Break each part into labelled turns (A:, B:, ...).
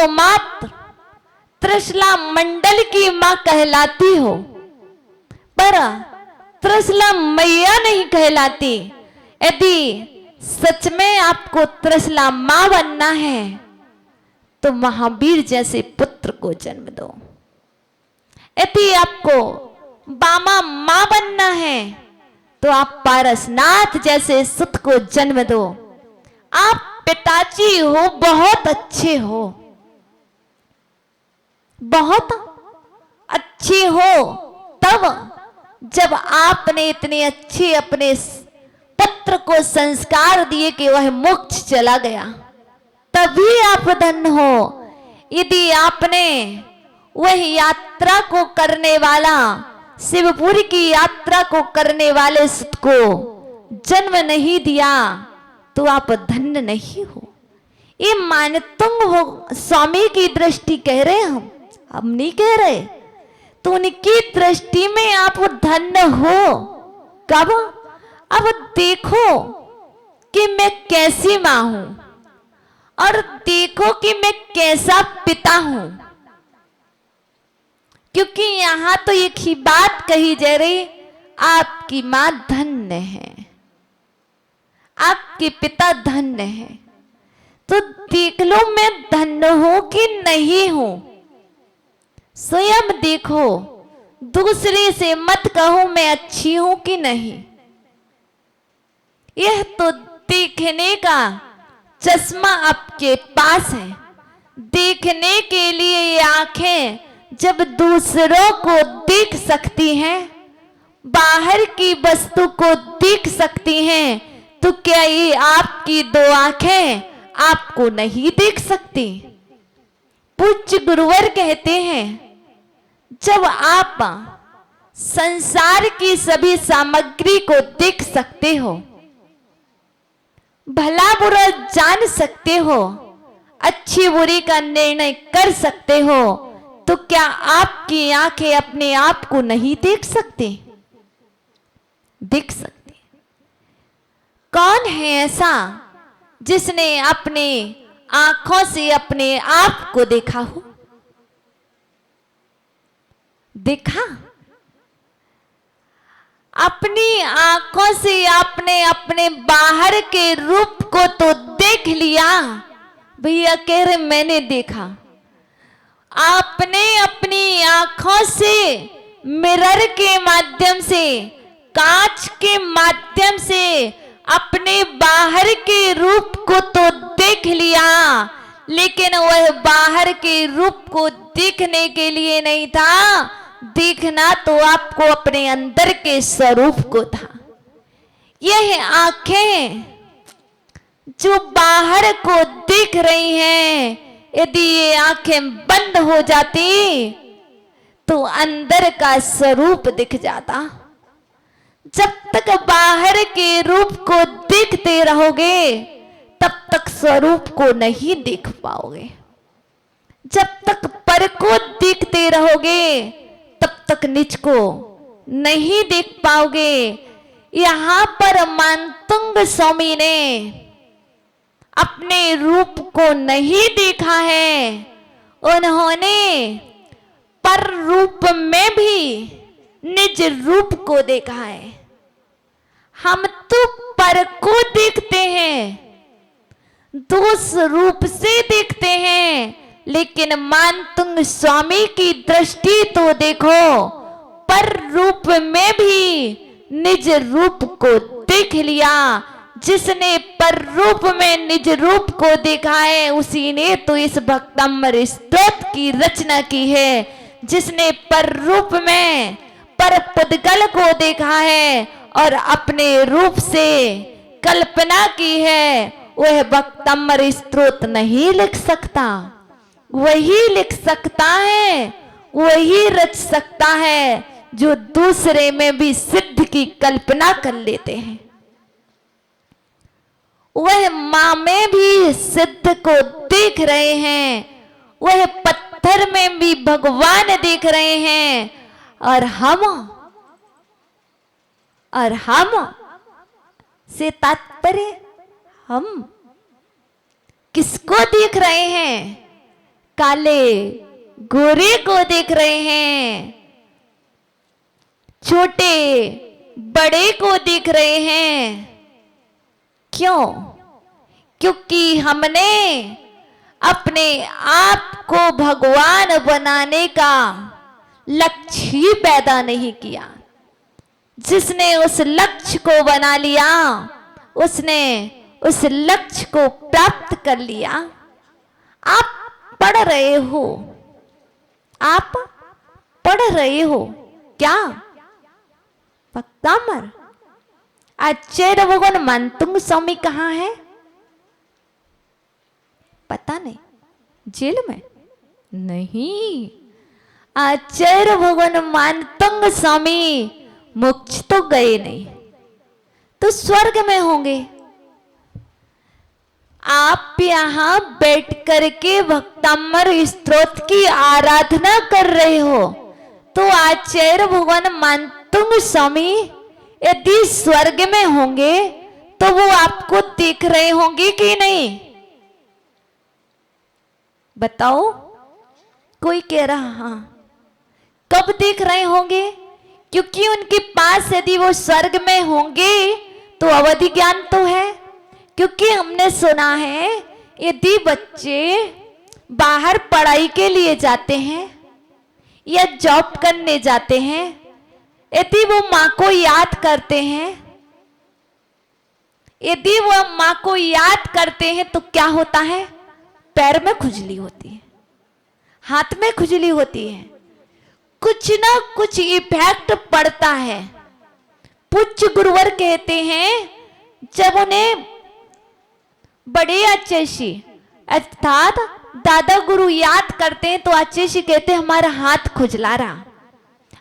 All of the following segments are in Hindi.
A: तो मात्र त्रिशला मंडल की मां कहलाती हो, पर त्रिशला मैया नहीं कहलाती। यदि सच में आपको त्रिशला मां बनना है तो महावीर जैसे पुत्र को जन्म दो। यदि आपको बामा मां बनना है तो आप पारसनाथ जैसे सुत को जन्म दो। आप पिताजी हो, बहुत अच्छे हो, बहुत अच्छे हो, तब जब आपने इतने अच्छे अपने पुत्र को संस्कार दिए कि वह मोक्ष चला गया, तभी आप धन्य हो। यदि आपने वह यात्रा को करने वाला, शिवपुरी की यात्रा को करने वाले सुत को जन्म नहीं दिया तो आप धन्य नहीं हो। ये मानतुंग हो स्वामी की दृष्टि कह रहे हम नहीं कह रहे। तो उनकी दृष्टि में आप धन्य हो। कब? अब देखो कि मैं कैसी मां हूं और देखो कि मैं कैसा पिता हूं। क्योंकि यहां तो एक ही बात कही जा रही, आपकी मां धन्य है, आपके पिता धन्य है। तो देख लो मैं धन्य हूं कि नहीं हूं। स्वयं देखो, दूसरे से मत कहो मैं अच्छी हूं कि नहीं। यह तो देखने का चश्मा आपके पास है। देखने के लिए ये आंखें जब दूसरों को देख सकती हैं, बाहर की वस्तु को देख सकती हैं, तो क्या ये आपकी दो आंखें आपको नहीं देख सकती? पूज्य गुरुवर कहते हैं, जब आप संसार की सभी सामग्री को देख सकते हो, भला बुरा जान सकते हो, अच्छी बुरी का निर्णय कर सकते हो, तो क्या आपकी आंखें अपने आप को नहीं देख सकती? देख सकती। कौन है ऐसा जिसने अपने आंखों से अपने आप को देखा हो? देखा? अपनी आंखों से आपने अपने बाहर के रूप को तो देख लिया, भैया कह रहे मैंने देखा। आपने अपनी आंखों से मिरर के माध्यम से, कांच के माध्यम से अपने बाहर के रूप को तो देख लिया, लेकिन वह बाहर के रूप को देखने के लिए नहीं था। देखना तो आपको अपने अंदर के स्वरूप को था। यह आंखें जो बाहर को देख रही हैं, यदि ये आंखें बंद हो जाती तो अंदर का स्वरूप दिख जाता। जब तक बाहर के रूप को देखते रहोगे तब तक स्वरूप को नहीं देख पाओगे। जब तक पर को देखते रहोगे तब तक निज को नहीं देख पाओगे। यहां पर मानतुंग स्वामी ने अपने रूप को नहीं देखा है, उन्होंने पर रूप में भी निज रूप को देखा है। हम तो पर को देखते हैं, दोष रूप से देखते हैं, लेकिन मानतुंग स्वामी की दृष्टि तो देखो, पर रूप में भी निज रूप को देख लिया। जिसने पर रूप में निज रूप को देखा है, उसी ने तो इस भक्तम्बर स्तोत्र की रचना की है। जिसने पर रूप में पर पुद्गल को देखा है और अपने रूप से कल्पना की है, वह भक्तम्बर स्तोत्र नहीं लिख सकता। वही लिख सकता है, वही रच सकता है जो दूसरे में भी सिद्ध की कल्पना कर लेते हैं। वह मां में भी सिद्ध को देख रहे हैं, वह पत्थर में भी भगवान देख रहे हैं, और हम से तात्पर्य हम किसको देख रहे हैं? काले गोरे को देख रहे हैं, छोटे बड़े को देख रहे हैं। क्यों? क्योंकि हमने अपने आप को भगवान बनाने का लक्ष्य ही पैदा नहीं किया। जिसने उस लक्ष्य को बना लिया, उसने उस लक्ष्य को प्राप्त कर लिया। आप पढ़ रहे हो, आप पढ़ रहे हो क्या? भक्तामर आचार्य भगवान मानतुंग स्वामी कहाँ है? पता नहीं, जेल में? नहीं, आचार्य भगवान मानतुंग स्वामी मोक्ष तो गए नहीं, तो स्वर्ग में होंगे। आप यहाँ बैठ करके भक्तामर स्तोत्र की आराधना कर रहे हो, तो आचार्य भगवान मानतुंग स्वामी यदि स्वर्ग में होंगे तो वो आपको देख रहे होंगे कि नहीं? बताओ, कोई कह रहा हाँ। कब देख रहे होंगे? क्योंकि उनके पास यदि वो स्वर्ग में होंगे तो अवधि ज्ञान तो है। क्योंकि हमने सुना है यदि बच्चे बाहर पढ़ाई के लिए जाते हैं या जॉब करने जाते हैं, यदि वो माँ को याद करते हैं, यदि वो माँ को याद करते हैं तो क्या होता है? पैर में खुजली होती है, हाथ में खुजली होती है, कुछ ना कुछ इफेक्ट पड़ता है। पूज्य गुरुवर कहते हैं जब उन्हें बड़े आचार्य अर्थात दादा गुरु याद करते हैं तो आचार्य कहते हैं हमारा हाथ खुजला रहा,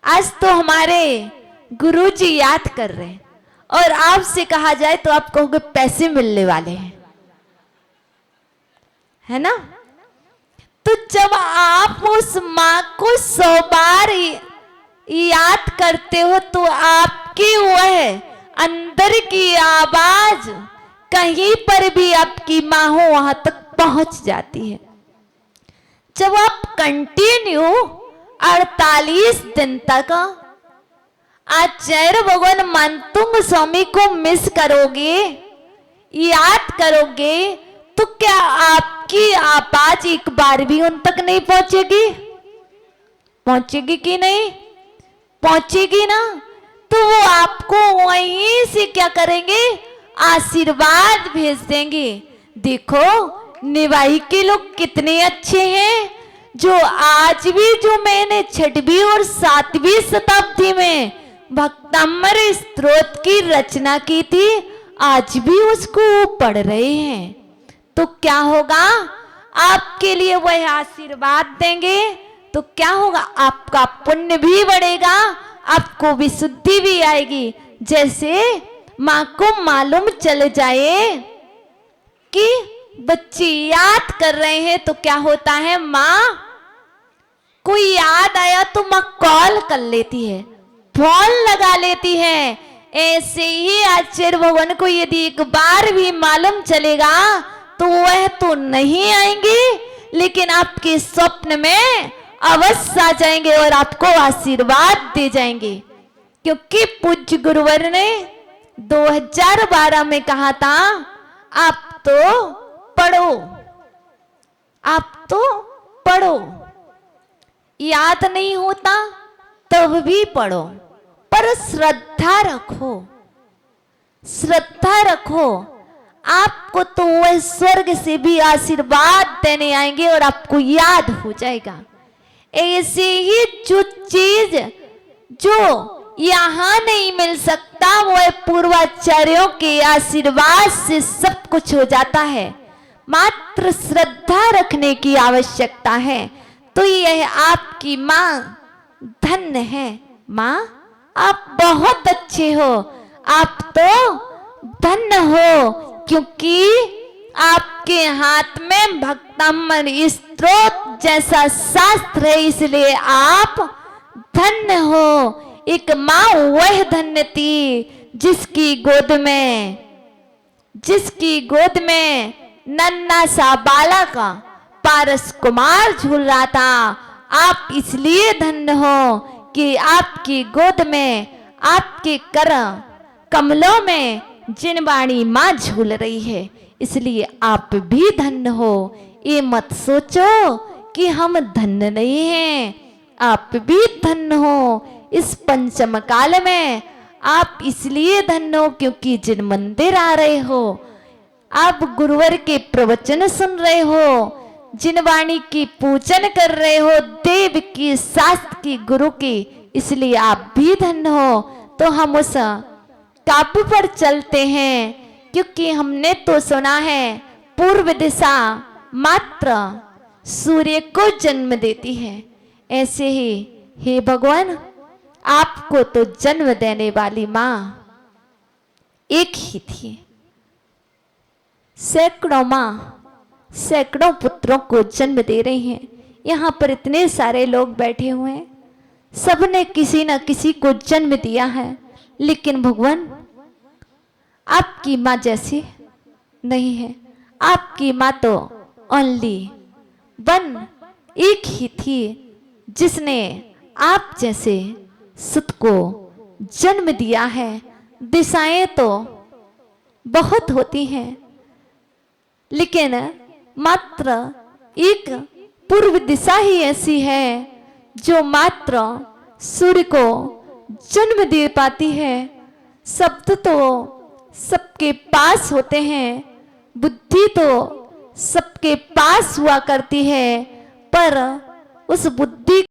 A: आज तो हमारे गुरुजी याद कर रहे हैं। और आपसे कहा जाए तो आप कहोगे पैसे मिलने वाले हैं, है ना? तो जब आप उस माँ को 100 बार याद करते हो तो आपकी वह अंदर की आवाज कहीं पर भी आपकी माँ हो वहां तक पहुंच जाती है। जब आप कंटिन्यू 48 दिन तक आचार्य भगवान मानतुंग स्वामी को मिस करोगे, याद करोगे, तो क्या आपकी आवाज एक बार भी उन तक नहीं पहुंचेगी? पहुंचेगी कि नहीं? पहुंचेगी ना। तो वो आपको वहीं से क्या करेंगे? आशीर्वाद भेज देंगे। देखो निवाई के लोग कितने अच्छे हैं, जो आज भी जो मैंने 6वीं और 7वीं शताब्दी में भक्तामर स्तोत्र की रचना की थी, आज भी उसको पढ़ रहे हैं। तो क्या होगा? आपके लिए वह आशीर्वाद देंगे तो क्या होगा? आपका पुण्य भी बढ़ेगा, आपको विशुद्धि भी आएगी। जैसे माँ को मालूम चल जाए कि बच्चे याद कर रहे हैं तो क्या होता है? माँ कोई याद आया तो माँ कॉल कर लेती है, फोन लगा लेती है। ऐसे ही आचार्य भगवान को यदि एक बार भी मालूम चलेगा तो वह तो नहीं आएंगे, लेकिन आपके स्वप्न में अवश्य आ जाएंगे और आपको आशीर्वाद दे जाएंगे। क्योंकि पूज्य गुरुवर ने 2012 में कहा था आप तो पढ़ो, आप तो पढ़ो, याद नहीं होता तब भी पढ़ो, पर श्रद्धा रखो, श्रद्धा रखो। आपको तो वह स्वर्ग से भी आशीर्वाद देने आएंगे और आपको याद हो जाएगा। ऐसे ही जो चीज जो यहाँ नहीं मिल सकता वह पूर्वाचार्यों के आशीर्वाद से सब कुछ हो जाता है। मात्र श्रद्धा रखने की आवश्यकता है। तो यह आपकी माँ धन्य है। माँ आप बहुत अच्छे हो, आप तो धन्य हो, क्योंकि आपके हाथ में भक्तामर स्तोत्र जैसा शास्त्र है, इसलिए आप धन्य हो। एक माँ वह धन्य थी जिसकी गोद में नन्ना सा बालक पारस कुमार झूल रहा था। आप इसलिए धन्य हो कि आपकी गोद में, आपके कर कमलों में जिनवाणी माँ झूल रही है, इसलिए आप भी धन्य हो। ये मत सोचो कि हम धन्य नहीं हैं, आप भी धन्य हो। इस पंचम काल में आप इसलिए धन्य हो क्योंकि जिन मंदिर आ रहे हो, आप गुरुवर के प्रवचन सुन रहे हो, जिन वाणी की पूजन कर रहे हो, देव की, शास्त्र की, गुरु की, इसलिए आप भी धन्य हो। तो हम उस टापू पर चलते हैं क्योंकि हमने तो सुना है पूर्व दिशा मात्र सूर्य को जन्म देती है। ऐसे ही हे भगवान, आपको तो जन्म देने वाली मां एक ही थी, सैकड़ों मां सैकड़ों पुत्रों को जन्म दे रही हैं। यहाँ पर इतने सारे लोग बैठे हुए हैं, सबने किसी न किसी को जन्म दिया है, लेकिन भगवान आपकी माँ जैसी नहीं है। आपकी माँ तो ओनली वन एक ही थी जिसने आप जैसे सुत को जन्म दिया है। दिशाएं तो बहुत होती हैं, लेकिन मात्र एक पूर्व दिशा ही ऐसी है जो मात्र सूर्य को जन्म दे पाती है। शब्द तो सबके पास होते हैं, बुद्धि तो सबके पास हुआ करती है, पर उस बुद्धि